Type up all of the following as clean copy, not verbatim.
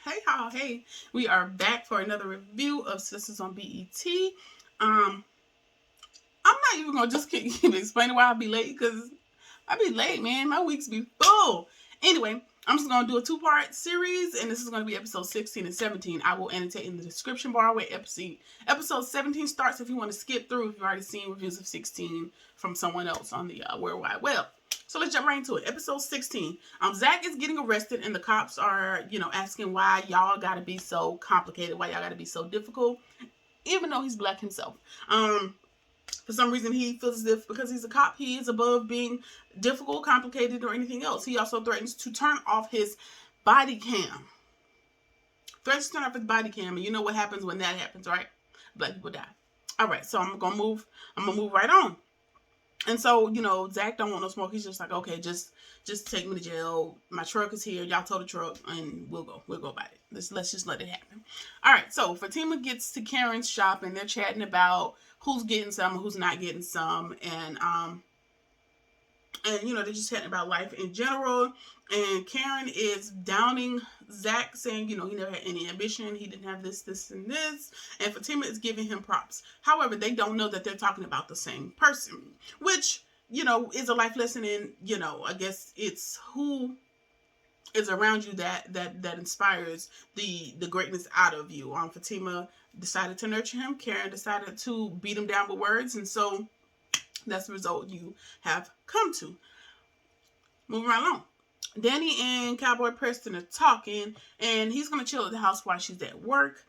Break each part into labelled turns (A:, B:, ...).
A: Hey y'all, hey. We are back for another review of Sisters on BET. I'm not even gonna just keep explaining why I'll be late, because I be late, man. My weeks be full. Anyway, I'm just gonna do a two-part series, and this is gonna be episode 16 and 17. I will annotate in the description bar where episode 17 starts if you want to skip through if you've already seen reviews of 16 from someone else on the World Wide Web. So let's jump right into it. Episode 16. Zach is getting arrested, and the cops are, asking why y'all gotta be so complicated, why y'all gotta be so difficult, even though he's black himself. For some reason, he feels as if because he's a cop, he is above being difficult, complicated, or anything else. He also threatens to turn off his body cam. And you know what happens when that happens, right? Black people die. All right, so I'm gonna move right on. And so, Zach don't want no smoke. He's just like, okay, just take me to jail. My truck is here. Y'all tow the truck, and we'll go about it. Let's just let it happen. All right. So Fatima gets to Karen's shop, and they're chatting about who's getting some and who's not getting some, and they're just chatting about life in general. And Karen is downing Zach, saying, he never had any ambition. He didn't have this, and this. And Fatima is giving him props. However, they don't know that they're talking about the same person, which, is a life lesson in, I guess it's who is around you that inspires the greatness out of you. Fatima decided to nurture him. Karen decided to beat him down with words. And so that's the result you have come to. Moving right along. Danny and Cowboy Preston are talking, and he's going to chill at the house while she's at work,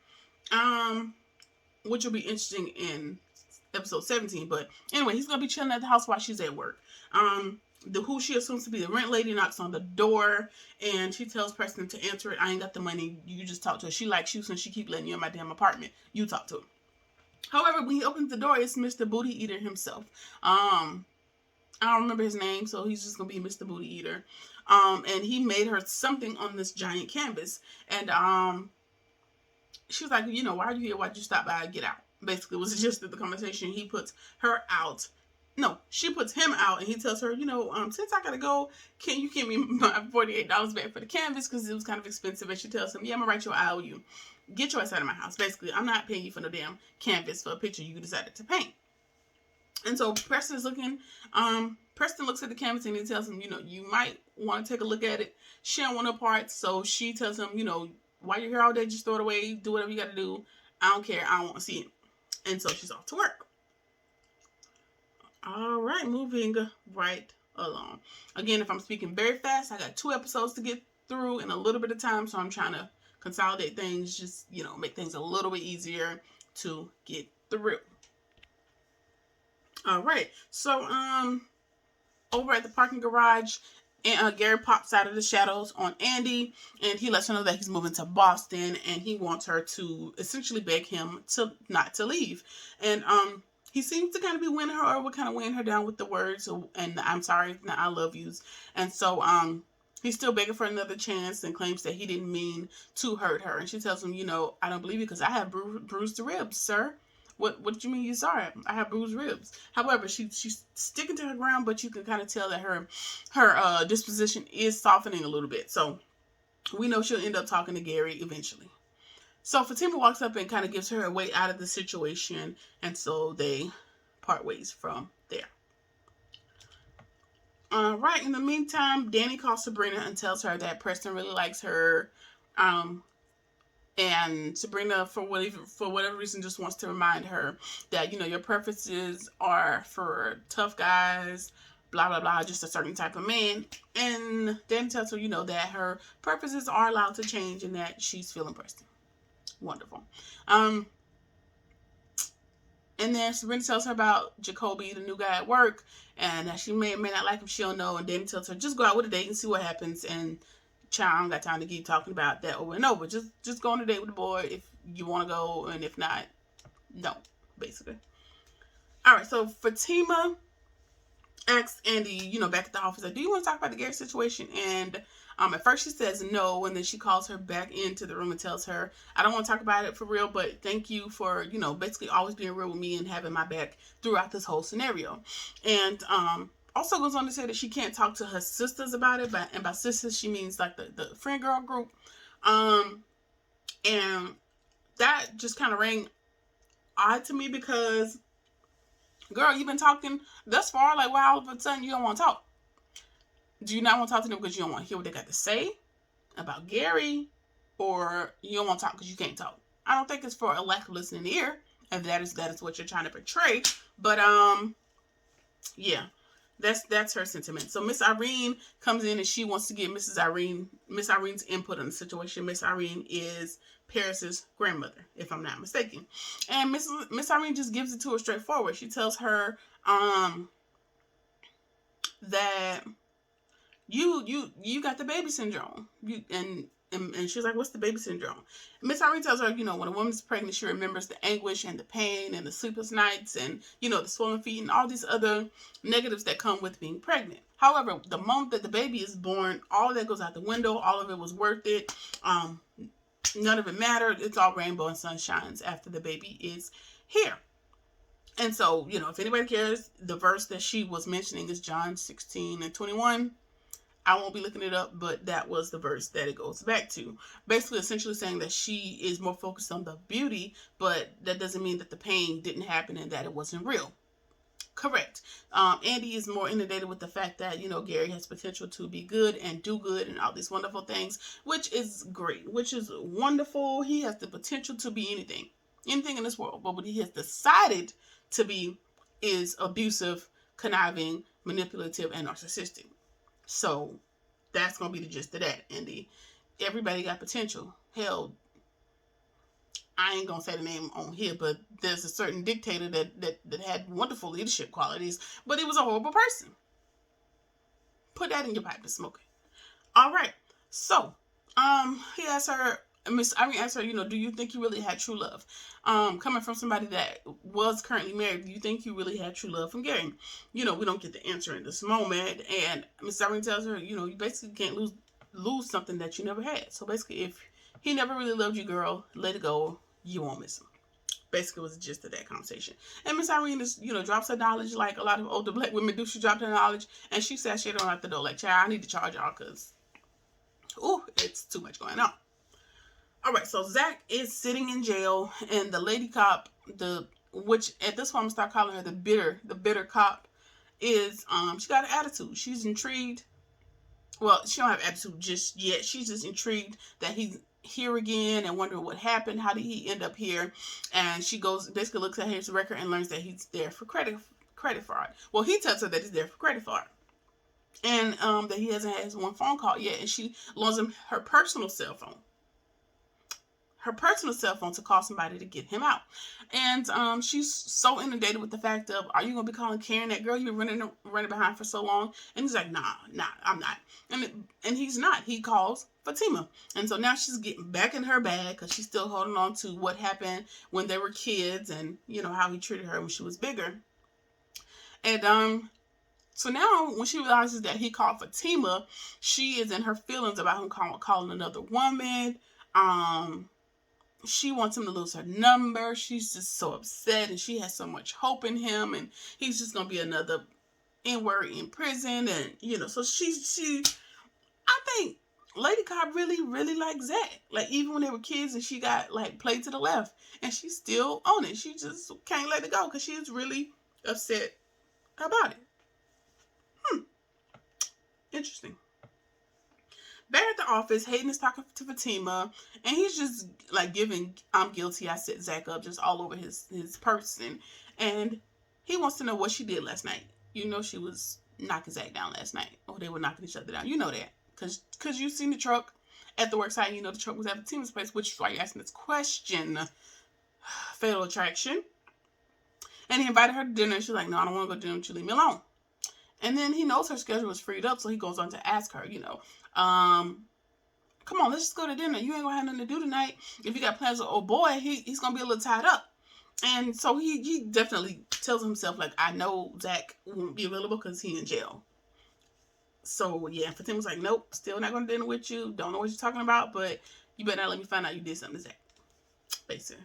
A: which will be interesting in episode 17. But anyway, he's going to be chilling at the house while she's at work. Who she assumes to be the rent lady knocks on the door, and she tells Preston to answer it. I ain't got the money. You just talk to her. She likes you, since she keep letting you in my damn apartment. You talk to her. However, when he opens the door, it's Mr. Booty Eater himself. I don't remember his name, so he's just going to be Mr. Booty Eater. And he made her something on this giant canvas. And she was like, why are you here? Why'd you stop by? Get out. Basically, was the gist of the conversation. He puts her out. No, she puts him out, and he tells her, since I gotta go, can you give me my $48 back for the canvas, because it was kind of expensive? And she tells him, yeah, I'm gonna write your IOU. Get your ass out of my house. Basically, I'm not paying you for no damn canvas for a picture you decided to paint. And so Preston's looking. Preston looks at the canvas, and he tells him, you might want to take a look at it. She don't want no parts, so she tells him, while you're here all day, just throw it away. Do whatever you got to do. I don't care. I don't want to see it. And so she's off to work. All right, moving right along. Again, if I'm speaking very fast, I got 2 episodes to get through in a little bit of time, so I'm trying to consolidate things, just, make things a little bit easier to get through. All right, so over at the parking garage, Gary pops out of the shadows on Andy, and he lets her know that he's moving to Boston, and he wants her to essentially beg him to not to leave. And he seems to kind of be winning her over, kind of weighing her down with the words and I'm sorry, not I love yous. And so he's still begging for another chance, and claims that he didn't mean to hurt her. And she tells him, I don't believe you, because I have bruised ribs, sir. What do you mean you saw it? I have bruised ribs. However, she's sticking to her ground, but you can kind of tell that her disposition is softening a little bit. So we know she'll end up talking to Gary eventually. So Fatima walks up and kind of gives her a way out of the situation, and so they part ways from there. Right, in the meantime, Danny calls Sabrina and tells her that Preston really likes her. And Sabrina, for whatever reason, just wants to remind her that, your preferences are for tough guys, blah, blah, blah, just a certain type of man. And Danny tells her, that her preferences are allowed to change, and that she's feeling Preston. Wonderful. And then Sabrina tells her about Jacoby, the new guy at work, and that she may or may not like him. She don't know. And Danny tells her, just go out with a date and see what happens. And child, I don't got time to keep talking about that over and over. Just go on a date with the boy if you want to go, and if not, don't, basically. All right, so Fatima asks Andy, back at the office, like, do you want to talk about the Gary situation? And at first she says no, and then she calls her back into the room and tells her, I don't want to talk about it for real, but thank you for, basically always being real with me and having my back throughout this whole scenario. And also goes on to say that she can't talk to her sisters about it, and by sisters she means like the friend girl group. And that just kind of rang odd to me because, girl, you've been talking thus far. Like, why all of a sudden you don't want to talk? Do you not want to talk to them because you don't want to hear what they got to say about Gary? Or you don't want to talk because you can't talk? I don't think it's for a lack of listening ear, if that is what you're trying to portray. But yeah, that's her sentiment. So Miss Irene comes in and she wants to get Miss Irene's input on the situation. Miss Irene is Paris's grandmother, if I'm not mistaken. And Miss Irene just gives it to her straightforward. She tells her that you got the baby syndrome. And she's like, what's the baby syndrome? Miss Irene tells her, when a woman's pregnant, she remembers the anguish and the pain and the sleepless nights and, the swollen feet and all these other negatives that come with being pregnant. However, the moment that the baby is born, all of that goes out the window. All of it was worth it. None of it mattered. It's all rainbow and sunshines after the baby is here. And so, if anybody cares, the verse that she was mentioning is John 16:21. I won't be looking it up, but that was the verse that it goes back to. Basically, essentially saying that she is more focused on the beauty, but that doesn't mean that the pain didn't happen and that it wasn't real. Correct. Andy is more inundated with the fact that, Gary has potential to be good and do good and all these wonderful things, which is great, which is wonderful. He has the potential to be anything in this world. But what he has decided to be is abusive, conniving, manipulative, and narcissistic. So that's going to be the gist of that, Andy. Everybody got potential. Hell, I ain't going to say the name on here, but there's a certain dictator that had wonderful leadership qualities, but he was a horrible person. Put that in your pipe and smoke it. All right. So, he asked her, Miss Irene asked her, do you think you really had true love? Coming from somebody that was currently married, do you think you really had true love from Gary? We don't get the answer in this moment. And Miss Irene tells her, you basically can't lose something that you never had. So basically, if he never really loved you, girl, let it go. You won't miss him. Basically was the gist of that conversation. And Miss Irene is, drops her knowledge like a lot of older black women do. She dropped her knowledge and she sat shit on out the door like, child, I need to charge y'all because, it's too much going on. All right, so Zach is sitting in jail, and the lady cop, which at this point I'm gonna start calling her the bitter cop, is she got an attitude. She's intrigued. Well, she don't have attitude just yet. She's just intrigued that he's here again and wondering what happened. How did he end up here? And she basically looks at his record and learns that he's there for credit fraud. Well, he tells her that he's there for credit fraud, and that he hasn't had his one phone call yet, and she loans him her personal cell phone. To call somebody to get him out. And she's so inundated with the fact of, are you going to be calling Karen, that girl you've been running behind for so long? And he's like, nah, I'm not. And he's not. He calls Fatima. And so now she's getting back in her bag because she's still holding on to what happened when they were kids and, how he treated her when she was bigger. And so now when she realizes that he called Fatima, she is in her feelings about him calling another woman. She wants him to lose her number. She's just so upset, and she has so much hope in him, and he's just gonna be another N-word in prison, and so she I think Lady Cobb really, really likes Zach. Like, even when they were kids and she got played to the left, and she's still on it. She just can't let it go because she's really upset about it. Interesting. Back at the office, Hayden is talking to Fatima, and he's just giving, I'm guilty, I set Zach up just all over his person. And he wants to know what she did last night. She was knocking Zach down last night. Or they were knocking each other down. You know that. Because you've seen the truck at the work site. The truck was at Fatima's place, which is why you're asking this question. Fatal attraction. And he invited her to dinner, and she's like, no, I don't want to go to dinner with you. Leave me alone. And then he knows her schedule is freed up, so he goes on to ask her, come on, let's just go to dinner. You ain't gonna have nothing to do tonight. If you got plans with old boy, he's gonna be a little tied up. And so he definitely tells himself, I know Zach won't be available because he's in jail. So yeah, Fatima's like, nope, still not gonna dinner with you. Don't know what you're talking about, but you better not let me find out you did something to Zach. Basically.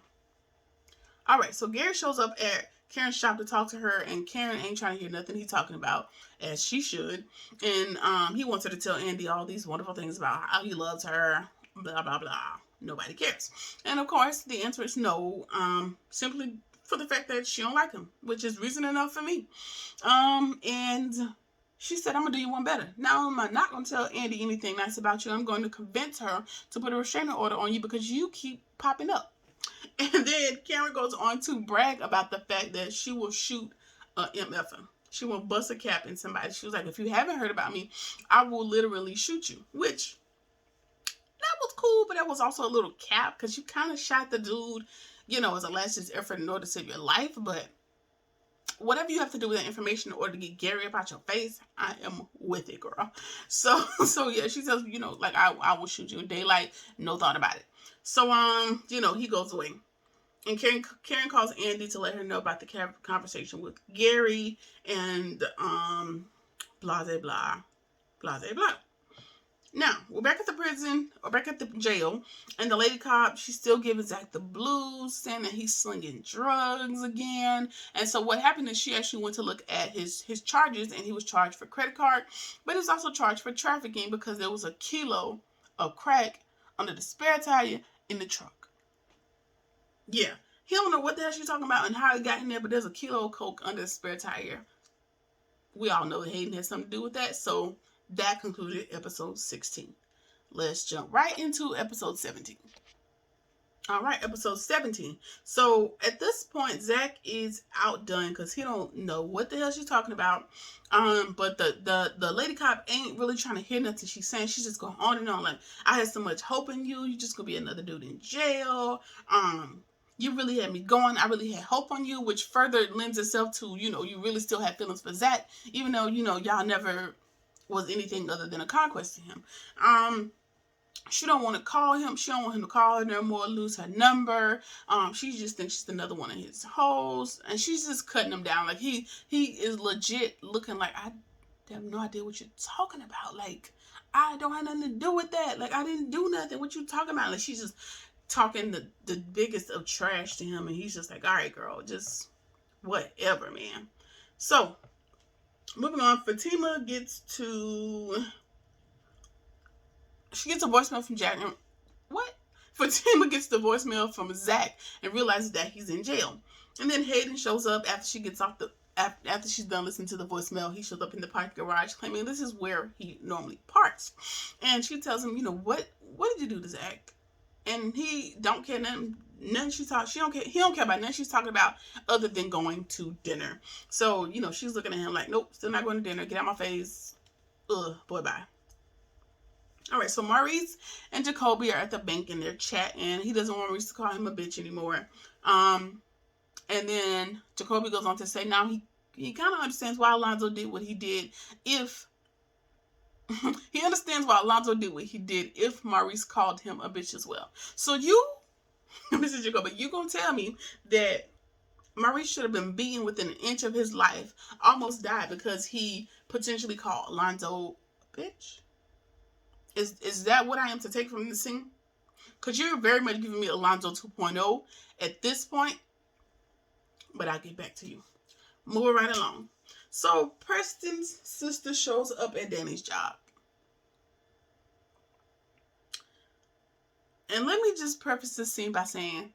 A: All right, so Gary shows up at Karen's shop to talk to her, and Karen ain't trying to hear nothing he's talking about, as she should. And he wants her to tell Andy all these wonderful things about how he loves her, Blah, blah, blah. Nobody cares. And of course, the answer is no, simply for the fact that she don't like him, which is reason enough for me. And she said, I'm going to do you one better. Now, I'm not going to tell Andy anything nice about you. I'm going to convince her to put a restraining order on you because you keep popping up. And then Karen goes on to brag about the fact that she will shoot a MFer. She will bust a cap in somebody. She was like, if you haven't heard about me, I will literally shoot you. Which, that was cool, but that was also a little cap because you kind of shot the dude, as a last-ditch effort in order to save your life. But whatever you have to do with that information in order to get Gary up out your face, I am with it, girl. So yeah, she says, like, I will shoot you in daylight, no thought about it. So, he goes away. And Karen calls Andy to let her know about the conversation with Gary and, blah, blah, blah, blah, blah. Now, we're back at the prison, or back at the jail, and the lady cop, she's still giving Zach the blues, saying that he's slinging drugs again. And so what happened is she actually went to look at his charges, and he was charged for credit card, but he was also charged for trafficking because there was a kilo of crack under the spare tire in the truck. Yeah, he don't know what the hell she's talking about and how it got in there, but there's a kilo of coke under the spare tire. We all know that Hayden has something to do with that, so that concluded episode 16. Let's jump right into episode 17. All right, episode 17. So at this point, Zach is outdone because he don't know what the hell she's talking about. But the lady cop ain't really trying to hear nothing she's saying. She's just going on and on like, I had so much hope in you. You just gonna be another dude in jail. You really had me going. I really had hope on you, which further lends itself to, you really still have feelings for Zach, even though, y'all never was anything other than a conquest to him. She don't want to call him. She don't want him to call her no more, lose her number. She just thinks she's another one of his hoes, and she's just cutting him down. Like he is legit looking like, I have no idea what you're talking about. Like, I don't have nothing to do with that. Like, I didn't do nothing. What you talking about? Like, she's just talking the biggest of trash to him, and he's just like, all right, girl, just whatever, man. So, moving on, Fatima gets a voicemail from Jack. What? Fatima gets the voicemail from Zach and realizes that he's in jail. And then Hayden shows up after she gets off after she's done listening to the voicemail. He shows up in the parking garage claiming this is where he normally parks. And she tells him, what did you do to Zach? And he don't care nothing she's talking. He don't care about nothing she's talking about other than going to dinner. So, she's looking at him like, nope, still not going to dinner. Get out my face. Boy, bye. All right, so Maurice and Jacoby are at the bank in their chat, and he doesn't want Maurice to call him a bitch anymore. And then Jacoby goes on to say now he kind of understands why Alonzo did what he did if he understands why Alonzo did what he did if Maurice called him a bitch as well. So you, Mrs. Jacoby, you gonna tell me that Maurice should have been beaten within an inch of his life, almost died because he potentially called Alonzo a bitch? Is that what I am to take from this scene? Because you're very much giving me Alonzo 2.0 at this point. But I'll get back to you. Moving right along. So, Preston's sister shows up at Danny's job. And let me just preface this scene by saying,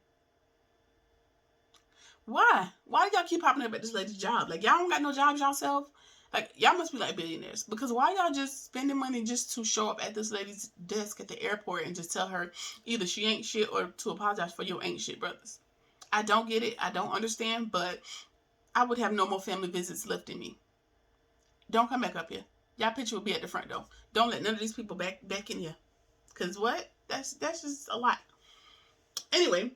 A: why? Why do y'all keep popping up at this lady's job? Like, y'all don't got no jobs yourself? Like, y'all must be like billionaires. Because why y'all just spending money just to show up at this lady's desk at the airport and just tell her either she ain't shit or to apologize for your ain't shit brothers? I don't get it. I don't understand. But I would have no more family visits left in me. Don't come back up here. Y'all picture will be at the front door. Don't let none of these people back in here. Because what? That's just a lot. Anyway,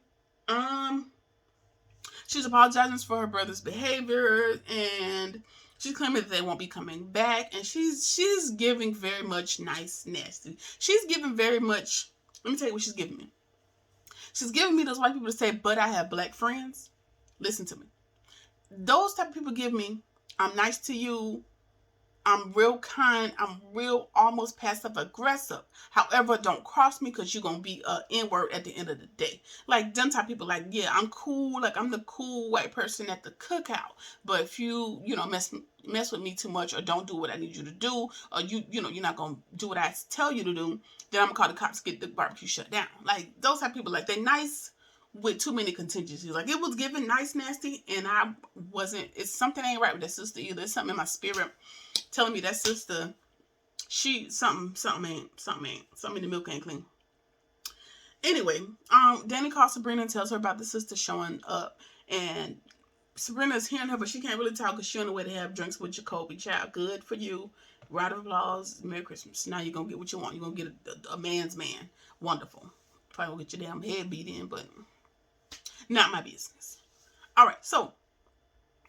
A: she's apologizing for her brother's behavior, and she's claiming that they won't be coming back, and she's giving very much nice, nasty. She's giving very much, let me tell you what she's giving me. She's giving me those white people to say, but I have black friends. Listen to me. Those type of people give me, I'm nice to you, I'm real kind. I'm real almost passive aggressive. However, don't cross me because you're going to be an N-word at the end of the day. Like, them type of people, like, yeah, I'm cool. Like, I'm the cool white person at the cookout. But if you, mess with me too much or don't do what I need you to do, or you're not going to do what I tell you to do, then I'm going to call the cops to get the barbecue shut down. Like, those type of people, like, they nice with too many contingencies. Like, it was given nice, nasty, and I wasn't, it's something ain't right with that sister either. It's something in my spirit telling me that sister, something in the milk ain't clean. Anyway, Danny calls Sabrina and tells her about the sister showing up, and Sabrina's hearing her, but she can't really talk because she's on the way to have drinks with Jacoby. Child, good for you. Round of applause. Merry Christmas. Now you're going to get what you want. You're going to get a man's man. Wonderful. Probably won't get your damn head beat in, but not my business. All right, so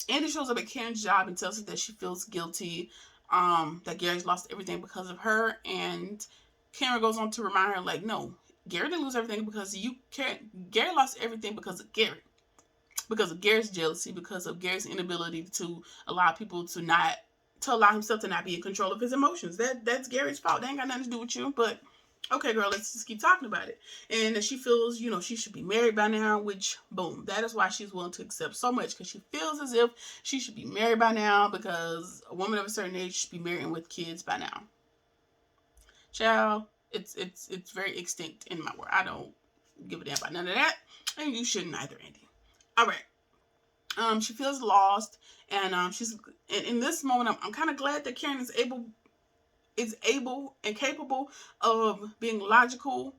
A: Andy shows up at Karen's job and tells her that she feels guilty, that Gary's lost everything because of her, and Karen goes on to remind her, like, no, Gary didn't lose everything because of you. Gary lost everything because of Gary. Because of Gary's jealousy, because of Gary's inability to allow people to allow himself to not be in control of his emotions. That's Gary's fault. That ain't got nothing to do with you, but okay, girl, let's just keep talking about it. And that she feels, she should be married by now, which, boom, that is why she's willing to accept so much, because she feels as if she should be married by now, because a woman of a certain age should be married with kids by now. Child, it's very extinct in my world. I don't give a damn about none of that, and you shouldn't either, Andy. All right. She feels lost, and she's in this moment. I'm kind of glad that Karen is able and capable of being logical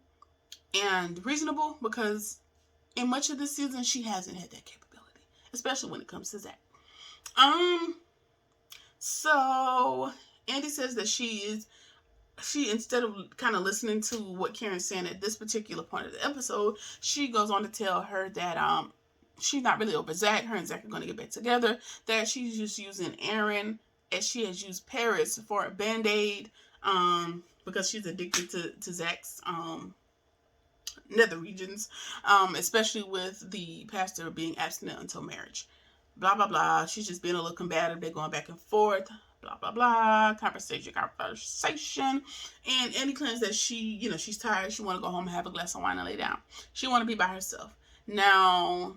A: and reasonable, because in much of this season she hasn't had that capability, especially when it comes to Zach. So Andy says that she instead of kind of listening to what Karen's saying at this particular point of the episode, she goes on to tell her that she's not really over Zach. Her and Zach are going to get back together. That she's just using Aaron as she has used Paris for a Band-Aid, because she's addicted to Zach's nether regions, especially with the pastor being abstinent until marriage. Blah, blah, blah. She's just being a little combative. They're going back and forth. Blah, blah, blah. Conversation. And Andy claims that she's tired. She want to go home and have a glass of wine and lay down. She want to be by herself. Now,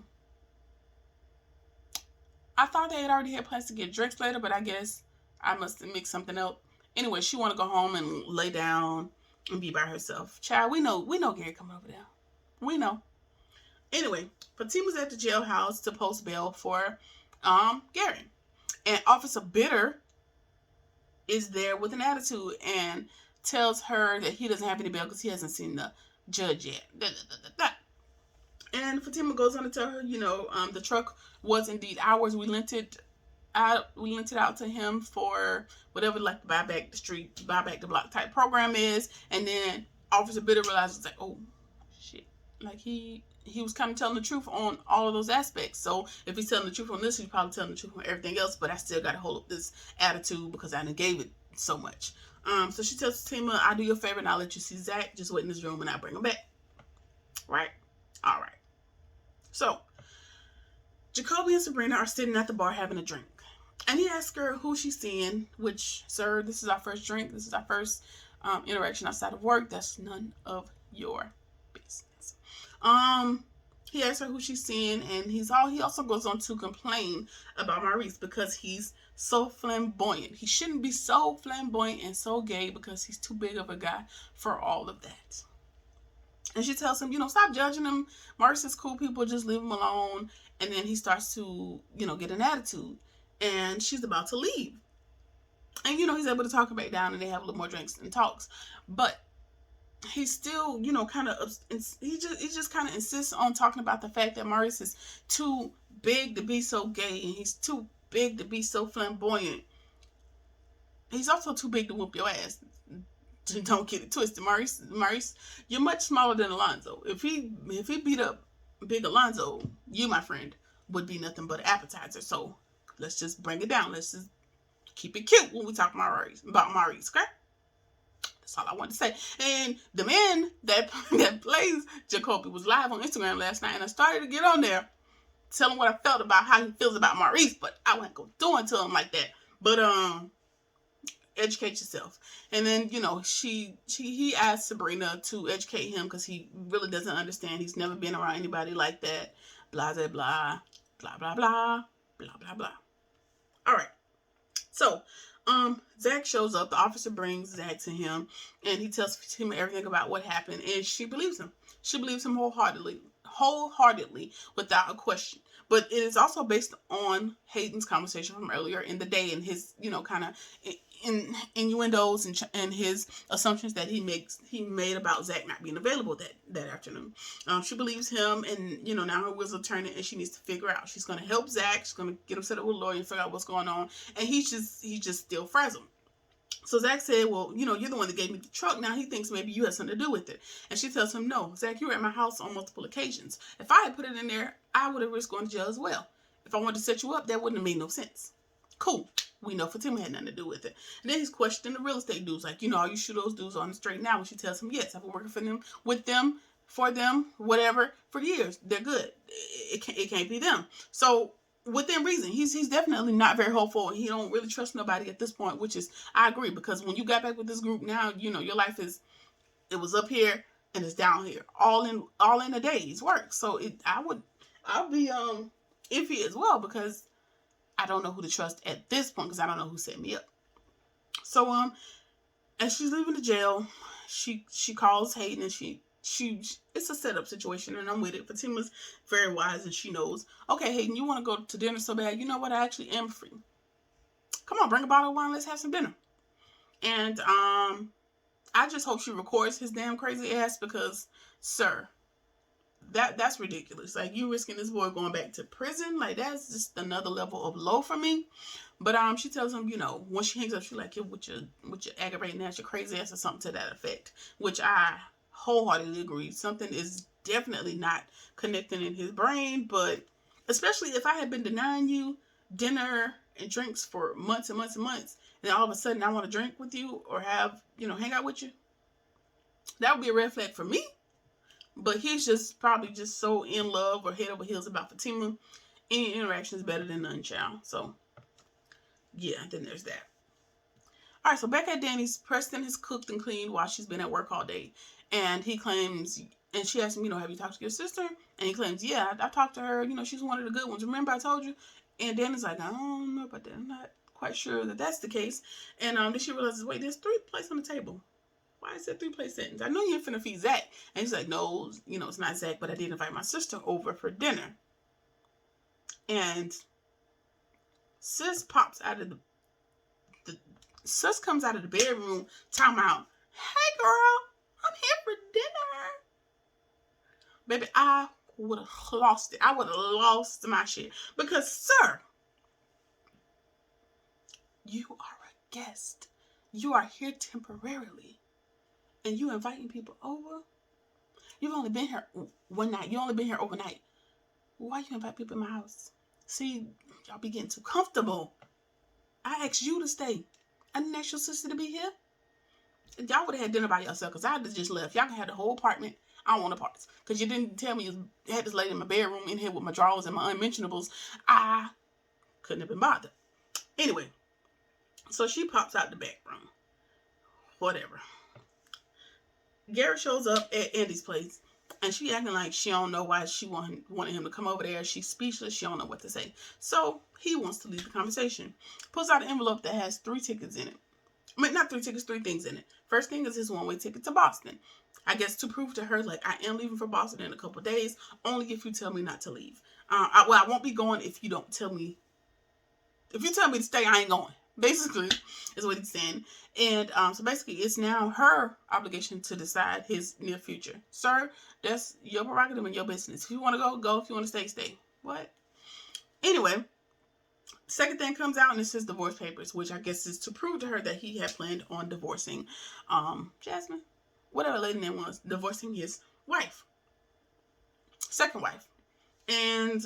A: I thought they had already had plans to get drinks later, but I guess I must have mixed something up. Anyway, she want to go home and lay down and be by herself. Child, we know Gary coming over there. We know. Anyway, Fatima's at the jailhouse to post bail for Gary. And Officer Bitter is there with an attitude and tells her that he doesn't have any bail because he hasn't seen the judge yet. And Fatima goes on to tell her, the truck was indeed ours. We lent it out to him for whatever, like, buy back the block type program is. And then Officer Bitter realizes, like, oh shit, like he was kind of telling the truth on all of those aspects. So if he's telling the truth on this, he's probably telling the truth on everything else. But I still got to hold up this attitude because I done gave it so much. So she tells Fatima, I'll do you a favor and I'll let you see Zach. Just wait in this room and I'll bring him back. Right? All right. So Jacoby and Sabrina are sitting at the bar having a drink. And he asks her who she's seeing, which, sir, this is our first drink. This is our first interaction outside of work. That's none of your business. He asks her who she's seeing, and he also goes on to complain about Maurice because he's so flamboyant. He shouldn't be so flamboyant and so gay because he's too big of a guy for all of that. And she tells him, stop judging him. Maurice is cool people, just leave him alone. And then he starts to, get an attitude. And she's about to leave. And, he's able to talk her back down and they have a little more drinks and talks. But he's still, kind of, he just kind of insists on talking about the fact that Maurice is too big to be so gay. And he's too big to be so flamboyant. He's also too big to whoop your ass. Don't get it twisted. Maurice, you're much smaller than Alonzo. If he beat up big Alonzo, you, my friend, would be nothing but an appetizer. So let's just bring it down. Let's just keep it cute when we talk about Maurice, okay? That's all I want to say. And the man that plays Jacoby was live on Instagram last night, and I started to get on there, tell him what I felt about how he feels about Maurice, but I wasn't going to do it to him like that. But educate yourself. And then, you know, he asked Sabrina to educate him because he really doesn't understand. He's never been around anybody like that. Blah, blah, blah, blah, blah, blah, blah, blah, blah. All right. So, Zach shows up. The officer brings Zach to him, and he tells him everything about what happened, and she believes him. She believes him wholeheartedly, without a question. But it is also based on Hayden's conversation from earlier in the day and his, you know, kind of innuendos and his assumptions that he made about Zach not being available that afternoon. She believes him, and you know, now her wheels are turning, and she needs to figure out. She's going to help Zach. She's going to get him set up with a lawyer and figure out what's going on. And he's just still frazzled. So Zach said, well, you know, you're the one that gave me the truck. Now he thinks maybe you had something to do with it. And she tells him, no, Zach, you were at my house on multiple occasions. If I had put it in there, I would have risked going to jail as well. If I wanted to set you up, that wouldn't have made no sense. Cool. We know Fatima had nothing to do with it. And then he's questioning the real estate dudes. Like, you know, are you sure those dudes are on the straight now? And she tells him, yes, I've been working for them, whatever, for years. They're good. It can't be them. So within reason, he's definitely not very hopeful. He don't really trust nobody at this point, which is, I agree, because when you got back with this group now, you know, your life it was up here and it's down here, all in a day's work. So I'll be iffy as well, because I don't know who to trust at this point, because I don't know who set me up. So as she's leaving the jail, she calls Hayden, and she it's a setup situation, and I'm with it. Fatima's very wise, and she knows, okay, Hayden, you want to go to dinner so bad. You know what? I actually am free. Come on, bring a bottle of wine. Let's have some dinner. And I just hope she records his damn crazy ass, because, sir, that's ridiculous. Like, you risking this boy going back to prison. Like, that's just another level of low for me. But she tells him, you know, when she hangs up, she's like, with your aggravating ass, your crazy ass, or something to that effect, which I wholeheartedly agree. Something is definitely not connecting in his brain. But especially if I had been denying you dinner and drinks for months and months and months, and all of a sudden I want to drink with you or have, you know, hang out with you, that would be a red flag for me. But he's just probably just so in love or head over heels about Fatima. Any interaction is better than none, child. So yeah, then there's that. All right, so back at Danny's, Preston has cooked and cleaned while she's been at work all day. And he claims, and she asks him, you know, have you talked to your sister? And he claims, yeah, I talked to her. You know, she's one of the good ones. Remember I told you? And Danny's like, I don't know about that. I'm not quite sure that that's the case. And then she realizes, wait, there's 3 plates on the table. Why is that 3-plate sentence? I know you ain't finna feed Zach. And he's like, no, you know, it's not Zach, but I did invite my sister over for dinner. And Sis pops out of Sis comes out of the bedroom, talking about, hey girl, I'm here for dinner. Baby, I would have lost it. I would have lost my shit. Because, sir, you are a guest. You are here temporarily. And you inviting people over? You've only been here one night. You only been here overnight. Why you invite people in my house? See, y'all be getting too comfortable. I asked you to stay. I didn't ask your sister to be here. Y'all would have had dinner by yourself, because I would have just left. Y'all can have the whole apartment. I don't want apartments. Because you didn't tell me you had this lady in my bedroom in here with my drawers and my unmentionables. I couldn't have been bothered. Anyway, so she pops out the back room. Whatever. Garrett shows up at Andy's place, and she acting like she don't know why she wanted him to come over there. She's speechless. She don't know what to say. So he wants to leave the conversation. Pulls out an envelope that has 3 tickets in it. I mean, not 3 tickets, 3 things in it. First thing is his one-way ticket to Boston. I guess to prove to her, like, I am leaving for Boston in a couple of days, only if you tell me not to leave. I won't be going if you don't tell me. If you tell me to stay, I ain't going. Basically, is what he's saying. And so basically, it's now her obligation to decide his near future. Sir, that's your prerogative and your business. If you want to go, go. If you want to stay, stay. What? Anyway, second thing comes out, and it's his divorce papers, which I guess is to prove to her that he had planned on divorcing Jasmine, whatever lady name was, divorcing his wife. Second wife. And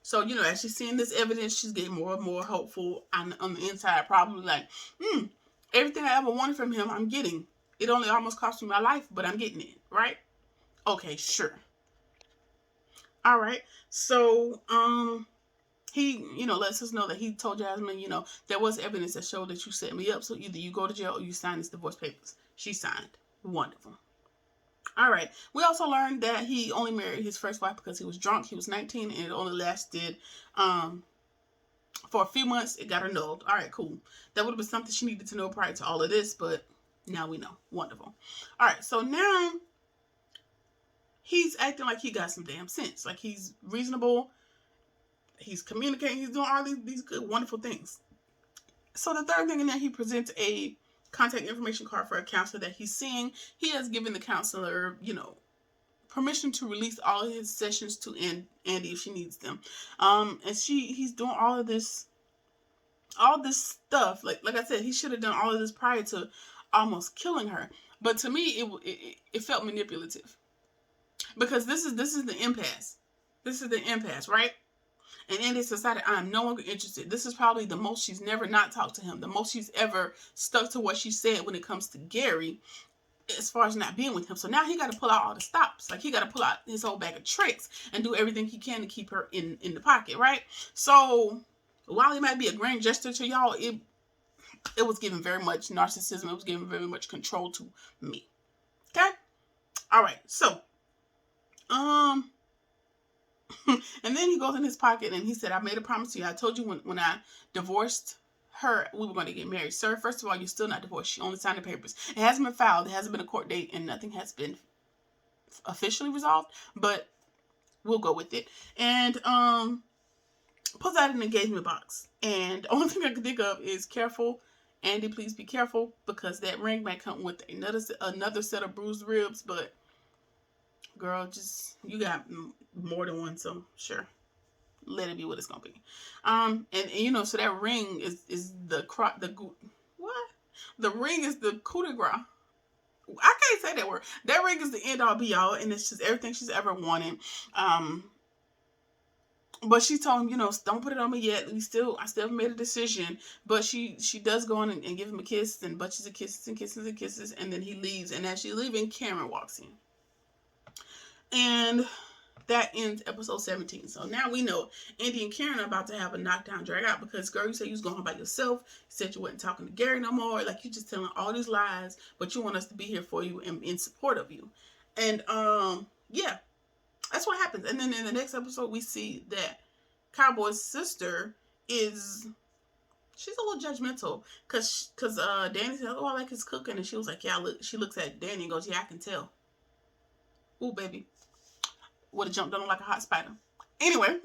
A: so, you know, as she's seeing this evidence, she's getting more and more hopeful on the inside, probably like, everything I ever wanted from him, I'm getting. It only almost cost me my life, but I'm getting it, right? Okay, sure. All right. So, he, lets us know that he told Jasmine, there was evidence that showed that you set me up. So either you go to jail or you sign these divorce papers. She signed. Wonderful. All right. We also learned that he only married his first wife because he was drunk. He was 19 and it only lasted for a few months. It got annulled. All right, cool. That would have been something she needed to know prior to all of this, but now we know. Wonderful. All right. So now he's acting like he got some damn sense. Like he's reasonable. He's communicating. He's doing all these good, wonderful things. So the third thing in there, he presents a contact information card for a counselor that he's seeing. He has given the counselor, permission to release all of his sessions to Andy if she needs them. And he's doing all this stuff. Like I said, he should have done all of this prior to almost killing her. But to me, it felt manipulative. Because this is the impasse. This is the impasse, right? And Andy decided, I'm no longer interested. This is probably the most she's never not talked to him. The most she's ever stuck to what she said when it comes to Gary, as far as not being with him. So now he got to pull out all the stops. Like he got to pull out his whole bag of tricks and do everything he can to keep her in the pocket, right? So while it might be a grand gesture to y'all, it was giving very much narcissism. It was giving very much control to me. Okay? All right. So, and then he goes in his pocket and he said, I made a promise to you. I told you when I divorced her, we were going to get married. Sir, first of all, you're still not divorced. She only signed the papers. It hasn't been filed. There hasn't been a court date and nothing has been officially resolved, but we'll go with it. And pulls out an engagement box. And the only thing I can think of is careful. Andy, please be careful because that ring might come with another set of bruised ribs, but girl, you got more than one, so sure, let it be what it's gonna be. And so that ring is the ring is the coup de grace. I can't say that word. That ring is the end all be all, and it's just everything she's ever wanted. But she told him, don't put it on me yet. I still haven't made a decision. But she does go on and give him a kiss and bunches of kisses and kisses and kisses, and then he leaves. And as she's leaving, Cameron walks in. And that ends episode 17. So now we know Andy and Karen are about to have a knockdown drag out because, girl, you said you was going home by yourself. You said you wasn't talking to Gary no more. Like, you just telling all these lies, but you want us to be here for you and in support of you. And, yeah, that's what happens. And then in the next episode, we see that Cowboy's sister she's a little judgmental because Danny said, oh, I like his cooking. And she was like, yeah, she looks at Danny and goes, yeah, I can tell. Ooh, baby. Would have jumped on him like a hot spider. Anyway,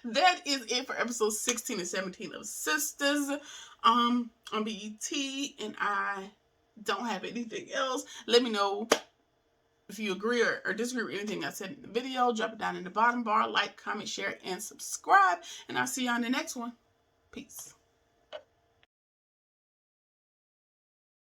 A: that is it for episodes 16 and 17 of SISTAS on BET. And I don't have anything else. Let me know if you agree or disagree with anything I said in the video. Drop it down in the bottom bar. Like, comment, share, and subscribe. And I'll see you on the next one. Peace.